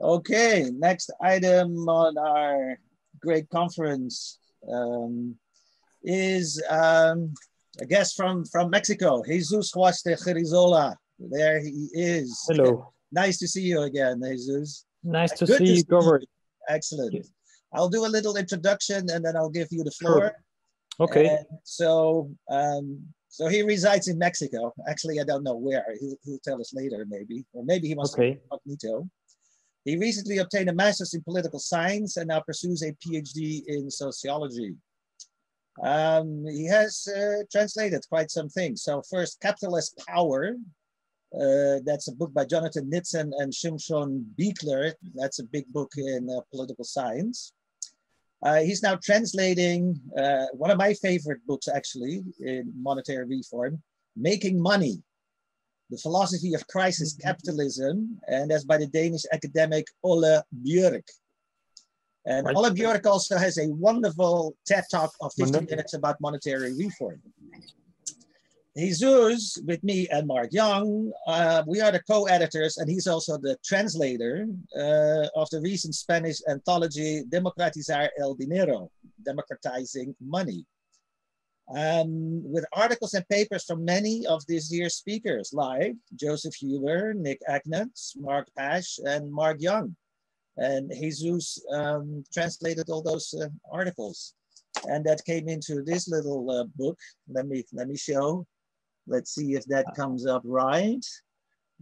Okay, next item on our great conference is a guest from Mexico, Jesus Suaste. There he is. Hello. Nice to see you again, Jesus. Nice to Good see you, Robert. Excellent. Yes. I'll do a little introduction and then I'll give you the floor. Sure. Okay. And so he resides in Mexico. Actually, I don't know where. He'll tell us later, maybe. Or maybe he wants to be incognito. He recently obtained a master's in political science and now pursues a PhD in sociology. He has translated quite some things. So first, Capitalist Power. That's a book by Jonathan Nitzen and Shimshon Biekler. That's a big book in political science. He's now translating one of my favorite books, actually, in monetary reform, Making Money, The Philosophy of Crisis Capitalism, and that's by the Danish academic Ole Björk. And Ole Björk also has a wonderful TED Talk of 15 minutes about monetary reform. Jesus, with me and Mark Young, we are the co-editors, and he's also the translator of the recent Spanish anthology, Democratizar el Dinero, Democratizing Money, with articles and papers from many of this year's speakers, like Joseph Huber, Nick Agnetz, Mark Pash, and Mark Young. And Jesus translated all those articles. And that came into this little book. Let me show. Let's see if that comes up right.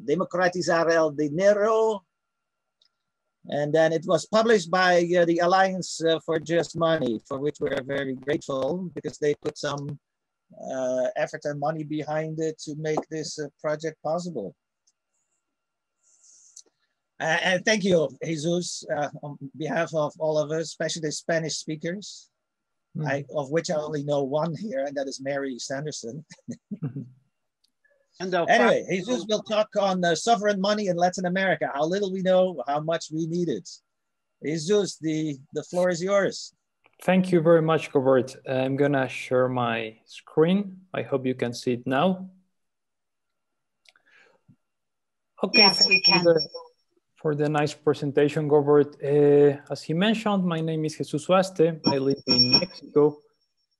Democratizar el Dinero. And then it was published by the Alliance for Just Money, for which we're very grateful because they put some effort and money behind it to make this project possible. And thank you, Jesus, on behalf of all of us, especially the Spanish speakers. Of which I only know one here, and that is Mary Sanderson. Anyway, Jesus will talk on sovereign money in Latin America, how little we know, how much we need it. Jesus, the floor is yours. Thank you very much, Robert. I'm gonna share my screen. I hope you can see it now. Okay, yes, we can. For the nice presentation, Robert. As he mentioned, my name is Jesus Suaste. I live in Mexico,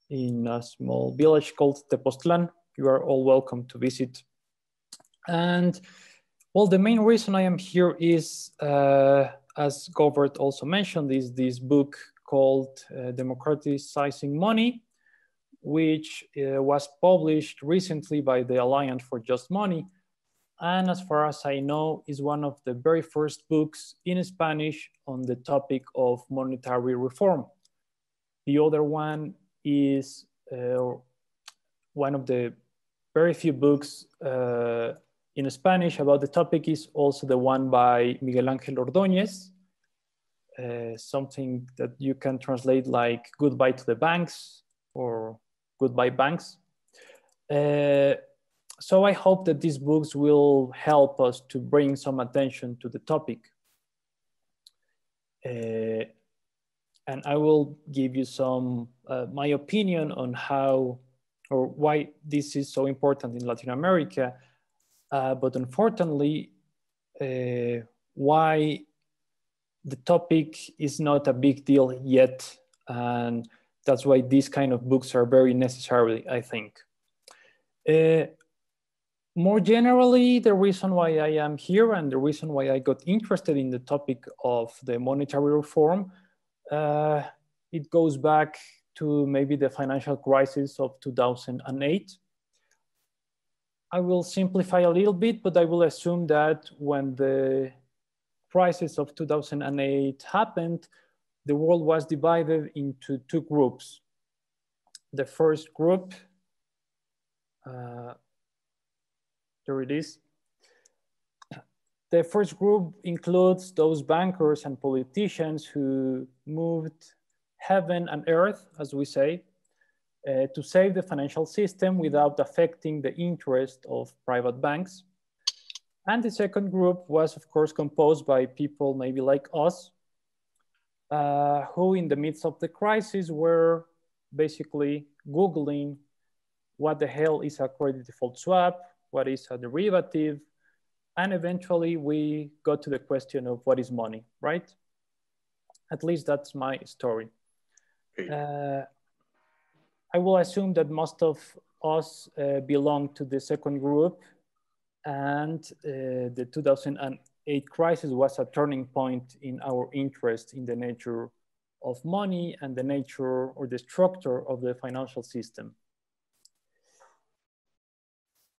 in a small village called Tepoztlan. You are all welcome to visit. And well, the main reason I am here is, as Robert also mentioned, is this book called Democratizing Money, which was published recently by the Alliance for Just Money. And as far as I know, is one of the very first books in Spanish on the topic of monetary reform. The other one is one of the very few books in Spanish about the topic is also the one by Miguel Ángel Ordóñez, something that you can translate like Goodbye to the Banks or Goodbye Banks. So I hope that these books will help us to bring some attention to the topic. And I will give you some, my opinion on how or why this is so important in Latin America, but unfortunately, why the topic is not a big deal yet. And that's why these kind of books are very necessary, I think. More generally, the reason why I am here and the reason why I got interested in the topic of the monetary reform, it goes back to maybe the financial crisis of 2008. I will simplify a little bit, but I will assume that when the crisis of 2008 happened, the world was divided into two groups. The first group, there it is. The first group includes those bankers and politicians who moved heaven and earth, as we say, to save the financial system without affecting the interest of private banks. And the second group was, of course, composed by people maybe like us, who in the midst of the crisis were basically Googling what the hell is a credit default swap, what is a derivative, And eventually we got to the question of what is money, right? At least that's my story. I will assume that most of us belong to the second group, and the 2008 crisis was a turning point in our interest in the nature of money and the nature or the structure of the financial system.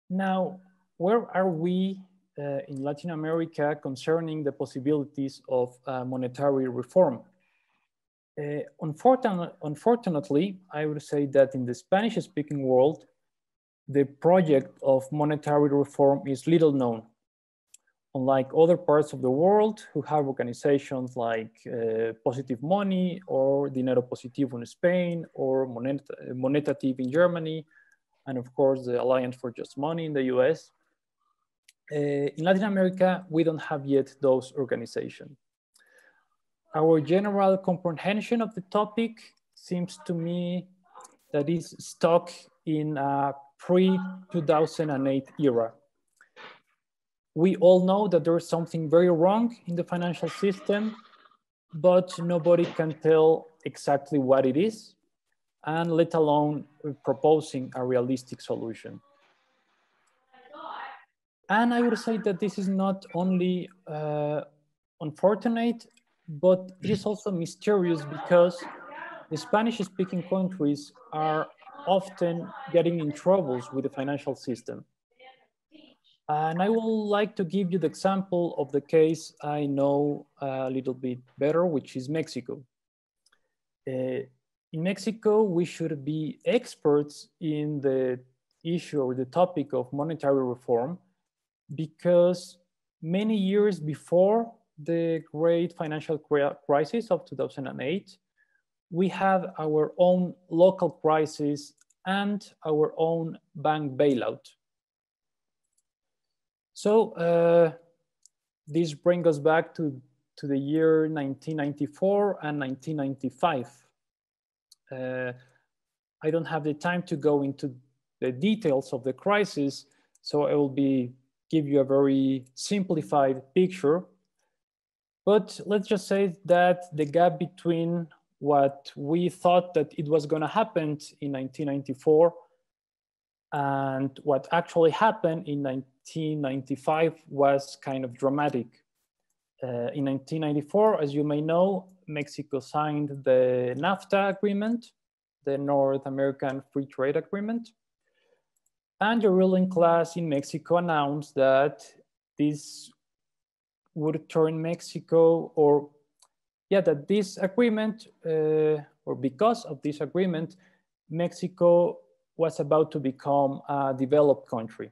Now, where are we in Latin America concerning the possibilities of monetary reform? Unfortunately, I would say that in the Spanish-speaking world, the project of monetary reform is little known. Unlike other parts of the world who have organizations like Positive Money or Dinero Positivo in Spain or Monetative in Germany, and of course the Alliance for Just Money in the US. In Latin America, we don't have yet those organizations. Our general comprehension of the topic seems to me that is stuck in a pre-2008 era. We all know that there's something very wrong in the financial system, but nobody can tell exactly what it is, and let alone proposing a realistic solution. And I would say that this is not only unfortunate, but it is also mysterious because the Spanish-speaking countries are often getting in troubles with the financial system. And I would like to give you the example of the case I know a little bit better, which is Mexico. In Mexico, we should be experts in the issue or the topic of monetary reform, because many years before the great financial crisis of 2008, we had our own local crisis and our own bank bailout. So this brings us back to the year 1994 and 1995. I don't have the time to go into the details of the crisis, so I will give you a very simplified picture. But let's just say that the gap between what we thought that it was going to happen in 1994 and what actually happened in 1995 was kind of dramatic. In 1994, as you may know, Mexico signed the NAFTA agreement, the North American Free Trade Agreement. And the ruling class in Mexico announced that this would turn Mexico, or that this agreement, or because of this agreement, Mexico was about to become a developed country.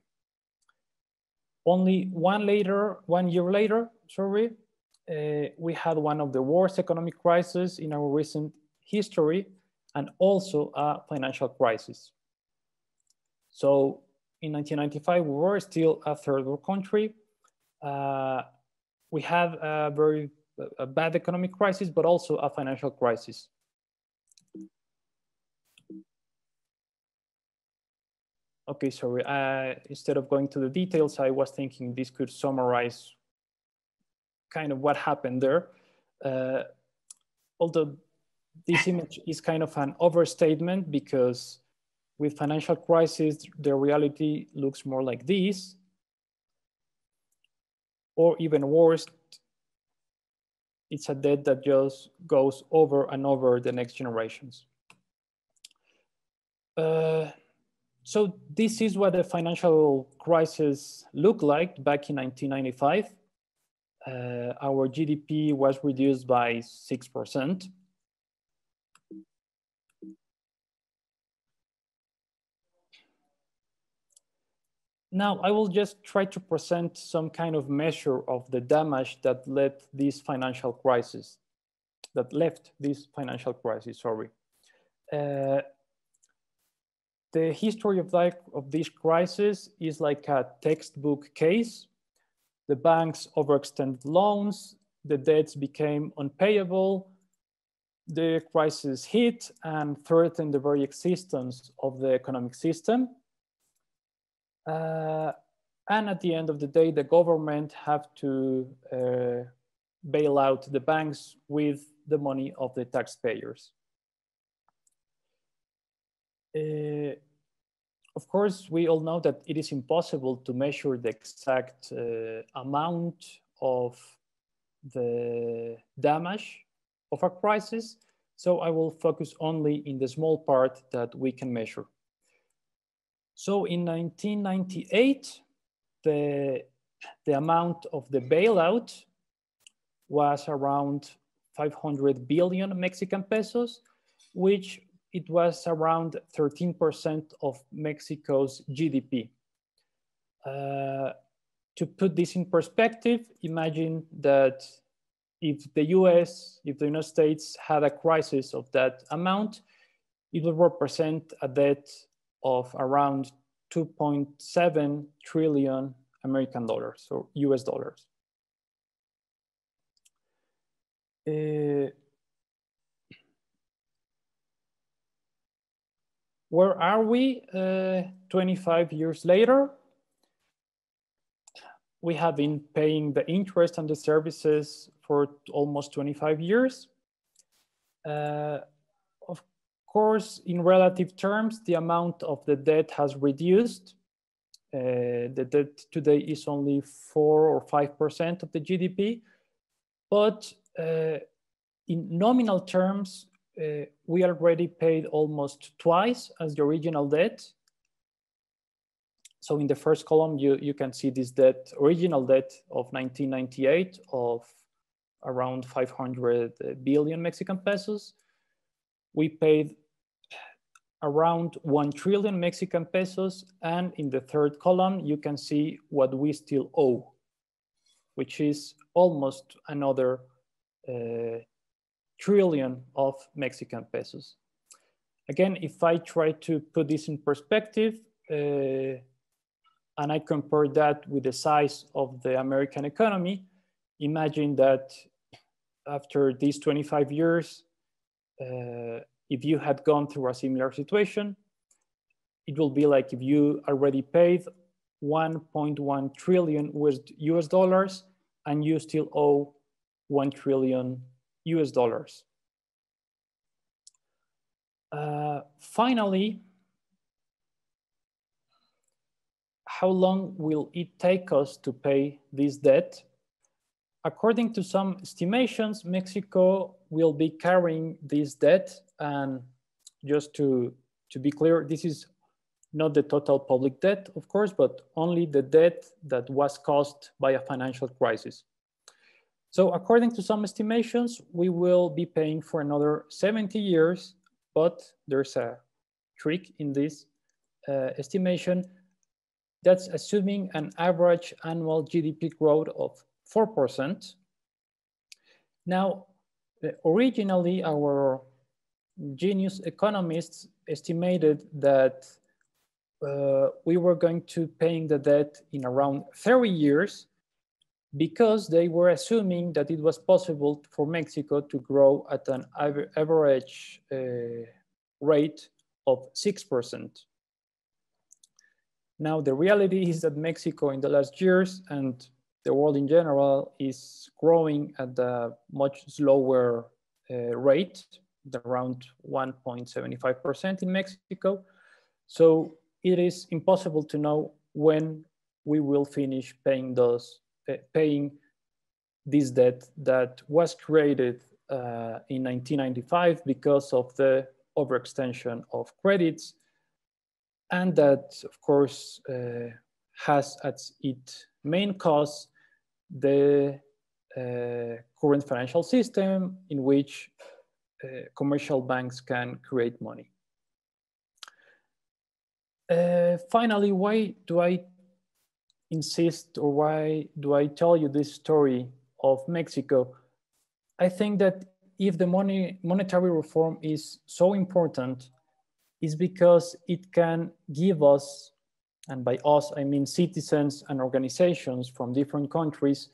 Only 1 year later, we had one of the worst economic crises in our recent history, and also a financial crisis. So in 1995, we were still a third world country. We had a bad economic crisis, but also a financial crisis. Okay, sorry. Instead of going to the details, I was thinking this could summarize kind of what happened there. Although this image is kind of an overstatement, because with financial crisis, the reality looks more like this, or even worse, it's a debt that just goes over and over the next generations. So this is what the financial crisis looked like back in 1995. Our GDP was reduced by 6%. Now, I will just try to present some kind of measure of the damage that left this financial crisis, sorry. The history of this crisis is like a textbook case. The banks overextended loans, the debts became unpayable, the crisis hit and threatened the very existence of the economic system. And at the end of the day, the government have to bail out the banks with the money of the taxpayers. Of course, we all know that it is impossible to measure the exact amount of the damage of a crisis. So I will focus only in the small part that we can measure. So in 1998, the amount of the bailout was around 500 billion Mexican pesos, which it was around 13% of Mexico's GDP. To put this in perspective, imagine that if the United States had a crisis of that amount, it would represent a debt of around 2.7 trillion American dollars or US dollars. Where are we 25 years later? We have been paying the interest and the services for almost 25 years. Of course, in relative terms, the amount of the debt has reduced. The debt today is only 4 or 5% of the GDP, but in nominal terms, we already paid almost twice as the original debt. So in the first column, you can see this debt, original debt of 1998 of around 500 billion Mexican pesos. We paid around 1 trillion Mexican pesos. And in the third column, you can see what we still owe, which is almost another trillion of Mexican pesos. Again, if I try to put this in perspective, and I compare that with the size of the American economy, imagine that after these 25 years, if you had gone through a similar situation, it will be like if you already paid 1.1 trillion US dollars and you still owe 1 trillion US dollars. Finally, how long will it take us to pay this debt? According to some estimations, Mexico will be carrying this debt. And just to be clear, this is not the total public debt, of course, but only the debt that was caused by a financial crisis. So according to some estimations, we will be paying for another 70 years, but there's a trick in this estimation. That's assuming an average annual GDP growth of 4%. Now, originally, our genius economists estimated that we were going to paying the debt in around 30 years because they were assuming that it was possible for Mexico to grow at an average rate of 6%. Now, the reality is that Mexico in the last years and the world in general is growing at a much slower rate, around 1.75% in Mexico. So it is impossible to know when we will finish paying this debt that was created in 1995 because of the overextension of credits, and that, of course, has as its main cause the current financial system in which commercial banks can create money. Finally, why do I insist, or why do I tell you this story of Mexico? I think that if the monetary reform is so important, is because it can give us, and by us I mean citizens and organizations from different countries,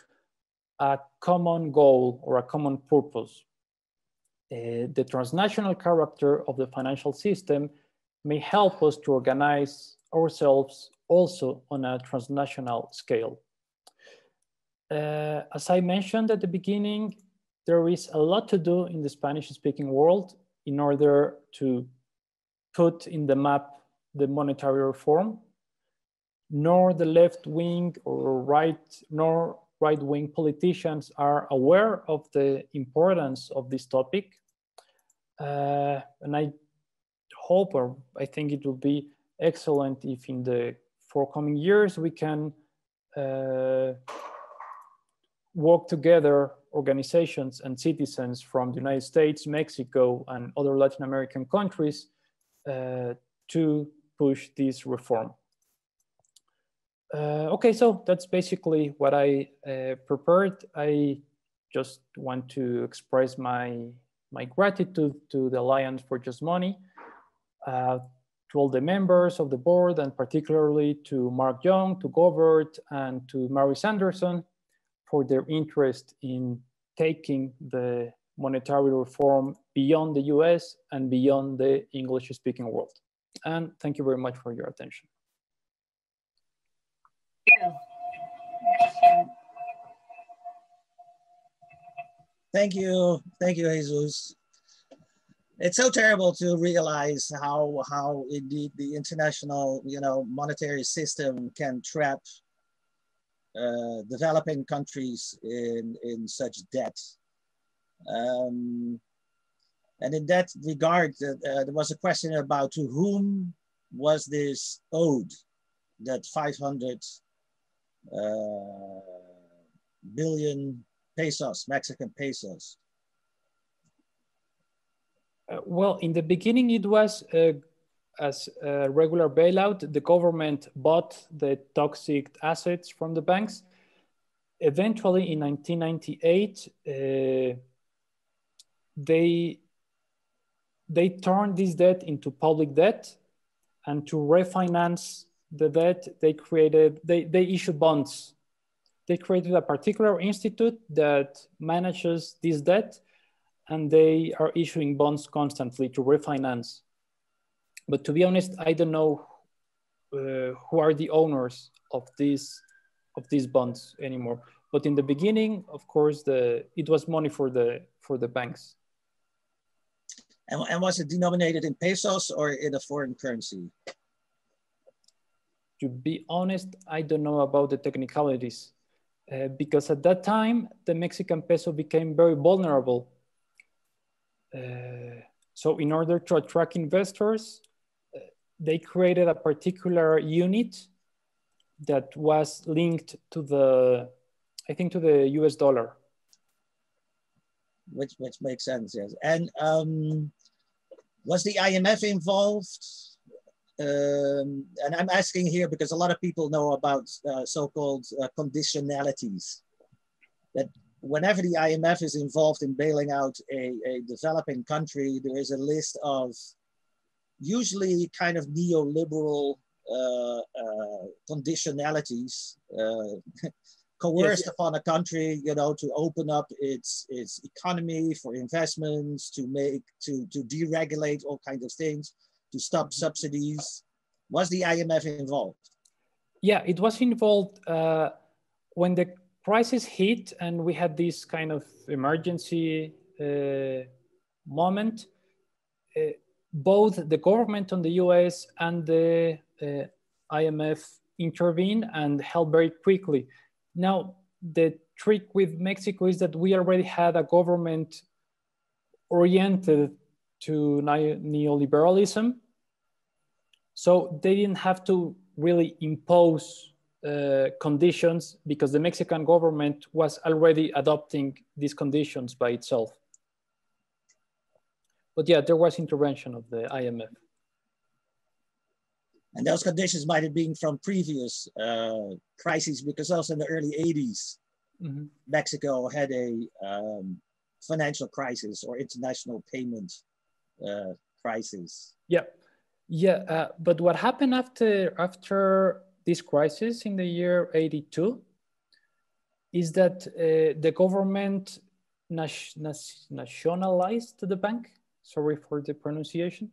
a common goal or a common purpose. The transnational character of the financial system may help us to organize ourselves also on a transnational scale. As I mentioned at the beginning, there is a lot to do in the Spanish-speaking world in order to put in the map the monetary reform. Nor the left-wing or right-wing politicians are aware of the importance of this topic. And I hope, or I think it will be excellent if in the forthcoming years we can work together, organizations and citizens from the United States, Mexico, and other Latin American countries to push this reform. Okay, so that's basically what I prepared. I just want to express my gratitude to the Alliance for Just Money, to all the members of the board, and particularly to Mark Young, to Gobert, and to Mary Sanderson for their interest in taking the monetary reform beyond the US and beyond the English-speaking world. And thank you very much for your attention. Thank you, Jesus. It's so terrible to realize how indeed the international, monetary system can trap developing countries in such debt. And in that regard, there was a question about to whom was this owed, that 500 billion pesos, Mexican pesos? Well, in the beginning, it was as a regular bailout. The government bought the toxic assets from the banks. Eventually, in 1998, they turned this debt into public debt, and to refinance the debt, they issued bonds. They created a particular institute that manages this debt, and they are issuing bonds constantly to refinance. But to be honest, I don't know who are the owners of these bonds anymore. But in the beginning, of course, it was money for the banks. And was it denominated in pesos or in a foreign currency? To be honest, I don't know about the technicalities, because at that time, the Mexican peso became very vulnerable. So in order to attract investors, they created a particular unit that was linked to the US dollar. Which makes sense, yes. And was the IMF involved? And I'm asking here because a lot of people know about so-called conditionalities. That whenever the IMF is involved in bailing out a developing country, there is a list of usually kind of neoliberal conditionalities coerced upon a country, to open up its economy for investments, to deregulate all kinds of things, to stop subsidies. Was the IMF involved? Yeah, it was involved when the crisis hit and we had this kind of emergency moment. Both the government on the US and the IMF intervened and helped very quickly. Now, the trick with Mexico is that we already had a government oriented to neoliberalism. So they didn't have to really impose conditions because the Mexican government was already adopting these conditions by itself. But yeah, there was intervention of the IMF. And those conditions might have been from previous crises, because also in the early 80s, Mexico had a financial crisis or international payment crisis. Yeah. But what happened after this crisis in the year 82 is that the government nationalized the bank. Sorry for the pronunciation.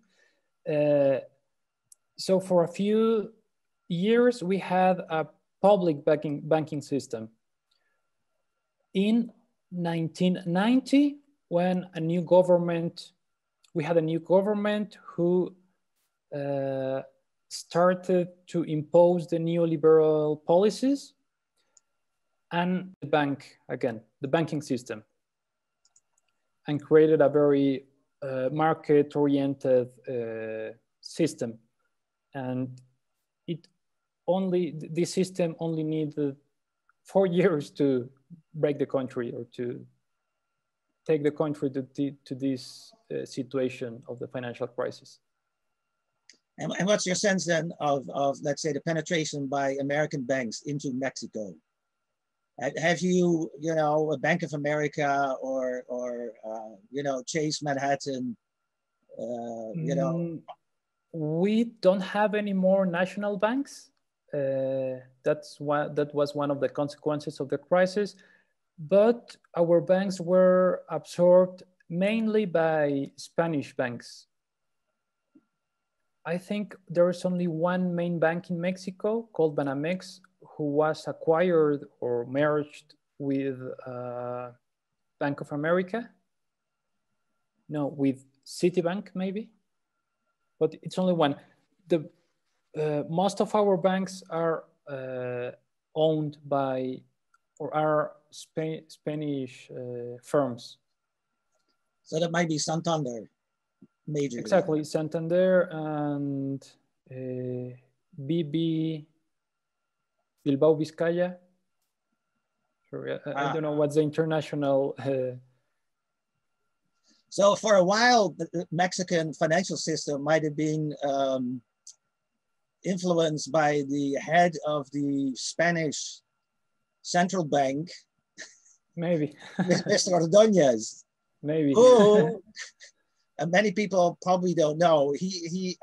So for a few years, we had a public banking system. In 1990, when we had a new government who started to impose the neoliberal policies and the banking system, and created a very market-oriented system. And this system only needed 4 years to break the country, or to take the country to this situation of the financial crisis. And what's your sense then of, let's say, the penetration by American banks into Mexico? Have you, a Bank of America or Chase Manhattan, We don't have any more national banks. That was one of the consequences of the crisis. But our banks were absorbed mainly by Spanish banks. I think there is only one main bank in Mexico called Banamex, who was acquired or merged with Bank of America. No, with Citibank maybe, but it's only one. Most of our banks are owned by or are Spanish firms. So that might be Santander, major. Exactly, Santander and BB Bilbao Vizcaya. Sorry, I don't know what's the international. So for a while, the Mexican financial system might have been influenced by the head of the Spanish central bank, maybe Mr. Ordóñez. Maybe. Who, and many people probably don't know, he's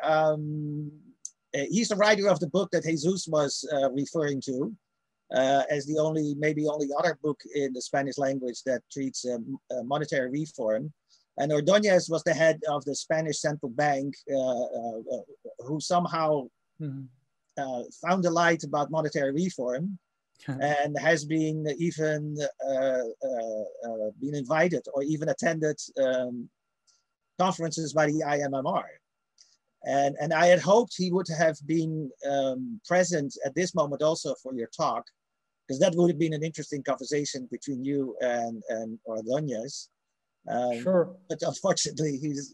the writer of the book that Jesus was referring to as the maybe only other book in the Spanish language that treats monetary reform. And Ordóñez was the head of the Spanish central bank who somehow found the light about monetary reform and has been even been invited or even attended conferences by the IMMR. And I had hoped he would have been present at this moment also for your talk, because that would have been an interesting conversation between you and Ordóñez. Sure. But unfortunately, he's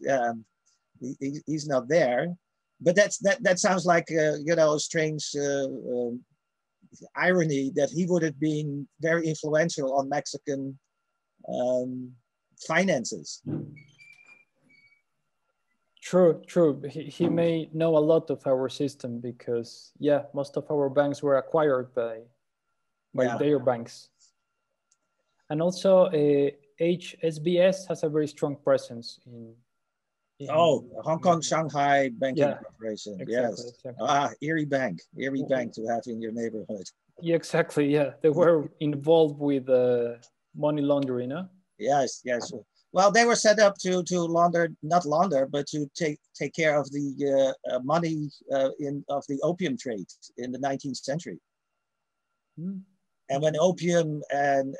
not there. But that sounds like a strange irony that he would have been very influential on Mexican finances. True. He may know a lot of our system because, yeah, most of our banks were acquired by their banks. And also, HSBS has a very strong presence in Hong Kong Shanghai Banking Corporation. Exactly, Yes. exactly. Eerie bank to have in your neighborhood. Yeah, exactly. Yeah, they were involved with money laundering, no? Yes. Well, they were set up to not launder, but to take care of the money of the opium trade in the 19th century. And when opium and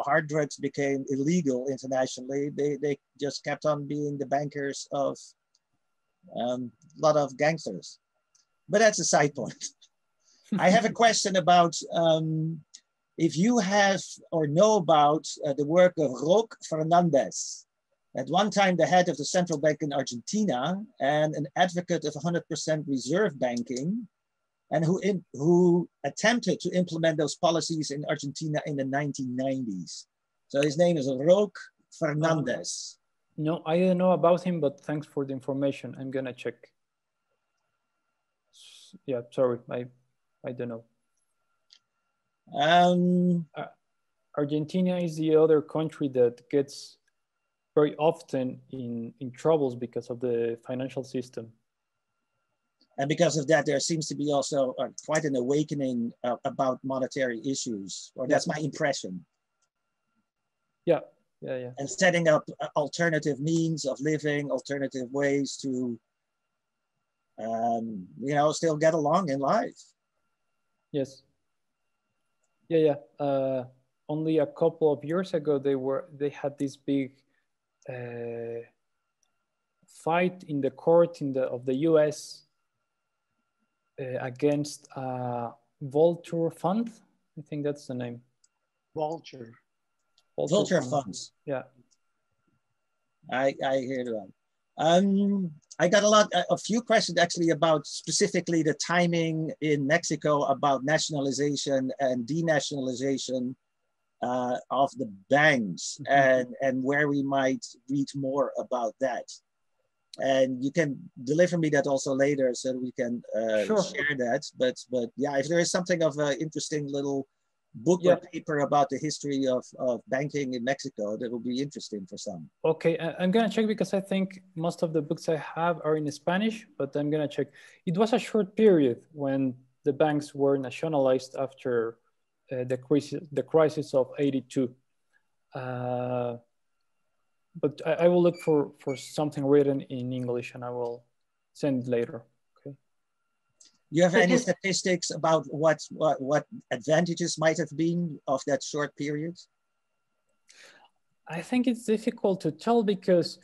hard drugs became illegal internationally, they just kept on being the bankers of a lot of gangsters. But that's a side point. I have a question about if you have or know about the work of Roque Fernandez, at one time the head of the central bank in Argentina and an advocate of 100% reserve banking, and who attempted to implement those policies in Argentina in the 1990s. So his name is Roque Fernandez. No, I don't know about him, but thanks for the information. I'm gonna check. Yeah, sorry, I don't know. Argentina is the other country that gets very often in troubles because of the financial system. And because of that, there seems to be also quite an awakening about monetary issues, or that's my impression. Yeah. And setting up alternative means of living, alternative ways to, still get along in life. Yes. Yeah. Only a couple of years ago, they had this big fight in the court of the U.S. Against Vulture Fund. I think that's the name. Vulture Vulture funds. Yeah. I hear that. I got a few questions actually about specifically the timing in Mexico about nationalization and denationalization of the banks, and where we might read more about that. And you can deliver me that also later so that we can share that. But yeah, if there is something of an interesting little book or paper about the history of banking in Mexico, that will be interesting for some. Okay, I'm gonna check because I think most of the books I have are in Spanish, but I'm gonna check. It was a short period when the banks were nationalized after the crisis of '82. But I will look for something written in English and I will send it later. Okay. You have any statistics about what advantages might have been of that short period? I think it's difficult to tell because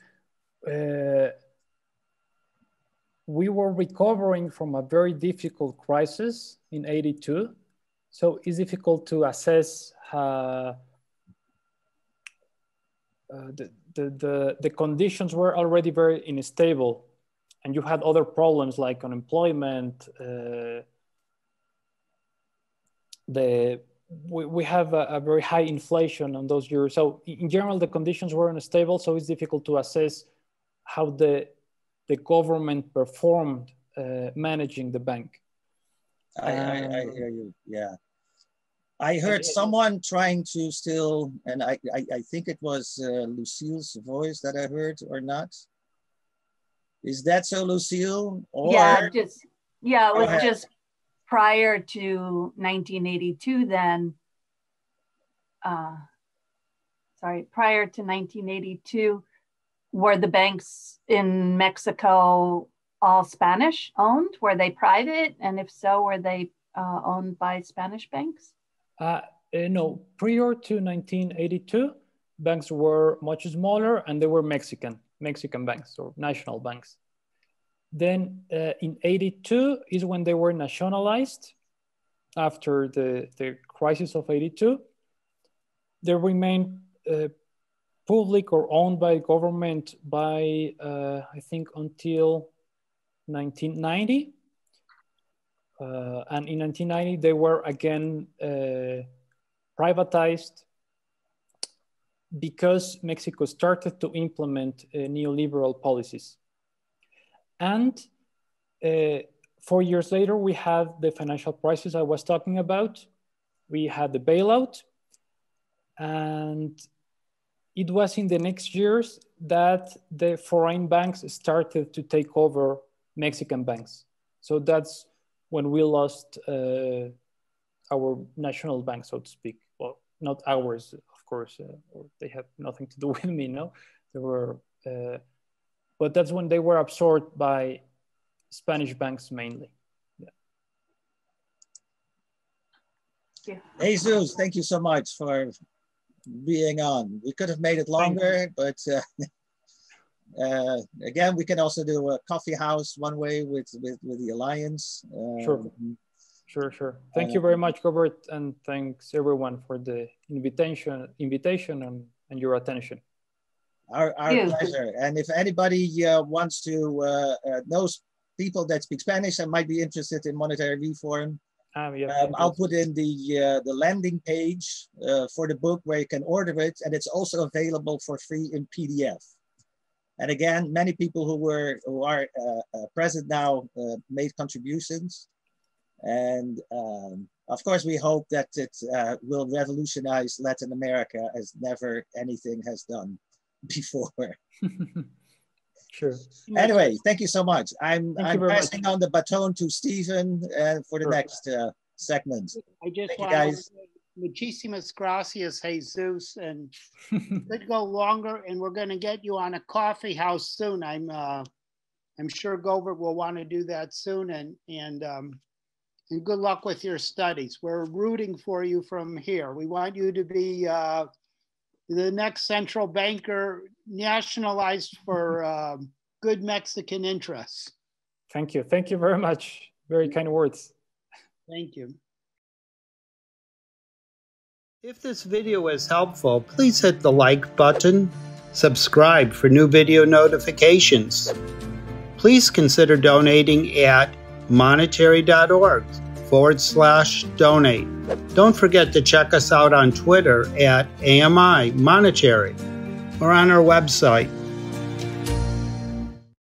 we were recovering from a very difficult crisis in '82. So it's difficult to assess the conditions were already very unstable, and you had other problems like unemployment. We have a very high inflation on those years. So in general, the conditions were unstable. So it's difficult to assess how the government performed managing the bank. I hear you. Yeah. I heard someone trying to still, and I think it was Lucille's voice that I heard, or not. Is that so, Lucille? Or it was just prior to 1982 then. Prior to 1982, were the banks in Mexico all Spanish owned? Were they private? And if so, were they owned by Spanish banks? No, prior to 1982, banks were much smaller and they were Mexican banks or national banks. Then in '82 is when they were nationalized after the crisis of '82. They remained public or owned by government by, I think, until 1990. And in 1990, they were again privatized because Mexico started to implement neoliberal policies. And 4 years later, we had the financial crisis I was talking about. We had the bailout. And it was in the next years that the foreign banks started to take over Mexican banks. So that's when we lost our national bank, so to speak. Well, not ours, of course. They have nothing to do with me, no? They were, but that's when they were absorbed by Spanish banks mainly. Yeah. Jesus, thank you so much for being on. We could have made it longer, but again, we can also do a coffee house one way with the Alliance. Sure. Thank you very much, Robert, and thanks everyone for the invitation and your attention. Our pleasure. And if anybody wants to know people that speak Spanish and might be interested in monetary reform, I'll put in the landing page for the book where you can order it, and it's also available for free in PDF. And again, many people who are present now made contributions, and of course we hope that it will revolutionize Latin America as never anything has done before. Sure. Anyway, thank you so much. I'm passing on the baton to Stephen for the next segment. I just want to say muchísimas gracias, Jesus, and could go longer, and we're going to get you on a coffee house soon. I'm sure Govert will want to do that soon, and And good luck with your studies. We're rooting for you from here. We want you to be the next central banker nationalized for good Mexican interests. Thank you. Thank you very much. Very kind words. Thank you. If this video is helpful, please hit the like button, subscribe for new video notifications. Please consider donating at monetary.org/donate. Don't forget to check us out on Twitter at AMI Monetary or on our website